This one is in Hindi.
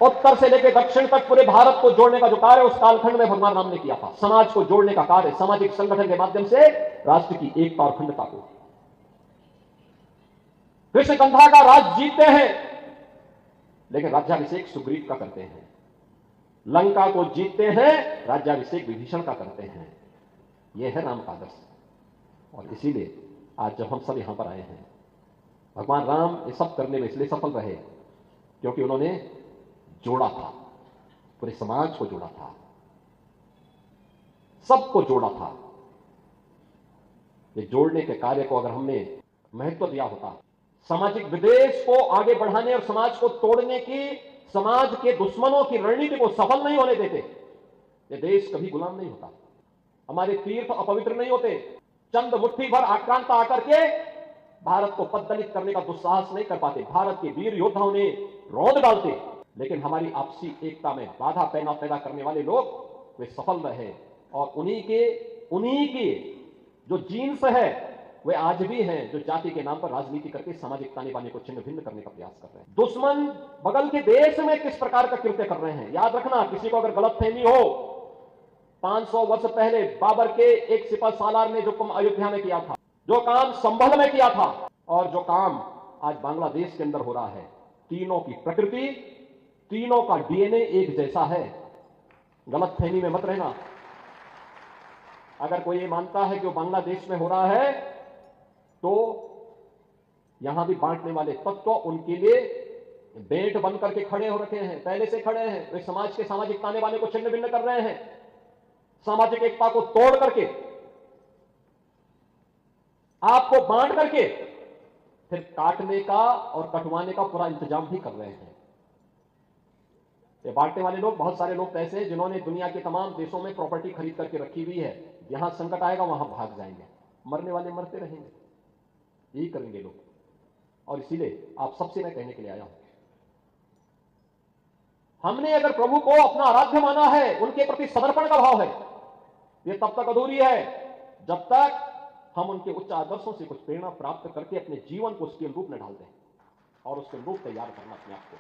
उत्तर से लेकर दक्षिण तक पूरे भारत को जोड़ने का जो कार्य उस कालखंड में भगवान राम ने किया था। समाज को जोड़ने का कार्य, सामाजिक संगठन के माध्यम से राष्ट्र की एकता और अखंडता को। कृष्णकंठा का राज जीतते हैं, लेकिन राज्याभिषेक सुग्रीव का करते हैं। लंका को जीतते हैं, राज्याभिषेक विभीषण का करते हैं। यह है राम का आदर्श। और इसीलिए आज जब हम सब यहां पर आए हैं, भगवान राम ये सब करने में इसलिए सफल रहे क्योंकि उन्होंने जोड़ा था, पूरे समाज को जोड़ा था, सबको जोड़ा था। ये जोड़ने के कार्य को अगर हमने महत्व दिया होता, सामाजिक विद्वेष को आगे बढ़ाने और समाज को तोड़ने की, समाज के दुश्मनों की रणनीति को सफल नहीं होने देते, ये देश कभी गुलाम नहीं होता। हमारे तीर्थ अपवित्र नहीं होते। चंद मुट्ठी भर आक्रांता आकर के भारत को पद्दलित करने का दुस्साहस नहीं कर पाते। भारत के वीर योद्धाओं ने रौंद डालते, लेकिन हमारी आपसी एकता में बाधा पैदा करने वाले लोग वे सफल रहे। और उन्हीं के जो जीन्स है वे आज भी हैं, जो जाति के नाम पर राजनीति करके सामाजिक ताने बाने को छिन्न भिन्न करने का प्रयास कर रहे हैं। दुश्मन बगल के देश में किस प्रकार का कृत्य कर रहे हैं, याद रखना। किसी को अगर गलतफहमी हो, 500 वर्ष पहले बाबर के एक सिपह सालार ने जो काम अयोध्या में किया था, जो काम संभल में किया था, और जो काम आज बांग्लादेश के अंदर हो रहा है, तीनों की प्रकृति, तीनों का डीएनए एक जैसा है। गलतफहमी में मत रहना। अगर कोई ये मानता है कि वो बांग्लादेश में हो रहा है, तो यहां भी बांटने वाले तत्व उनके लिए बेट बन करके खड़े हो रखे हैं, पहले से खड़े हैं। वे समाज के सामाजिक ताने बाने को छिन्न भिन्न कर रहे हैं, सामाजिक एकता को तोड़ करके, आपको बांट करके फिर काटने का और कटवाने का पूरा इंतजाम भी कर रहे हैं। ये बांटने वाले लोग, बहुत सारे लोग ऐसे हैं जिन्होंने दुनिया के तमाम देशों में प्रॉपर्टी खरीद करके रखी हुई है। यहां संकट आएगा वहां भाग जाएंगे, मरने वाले मरते रहेंगे, यही करेंगे लोग। और इसीलिए आप सबसे मैं कहने के लिए आया हूं, हमने अगर प्रभु को अपना आराध्य माना है, उनके प्रति समर्पण का भाव है, यह तब तक अधूरी है जब तक हम उनके उच्च आदर्शों से कुछ प्रेरणा प्राप्त करके अपने जीवन को उसके रूप में ढालते हैं। और उसके रूप तैयार करना अपने आप को।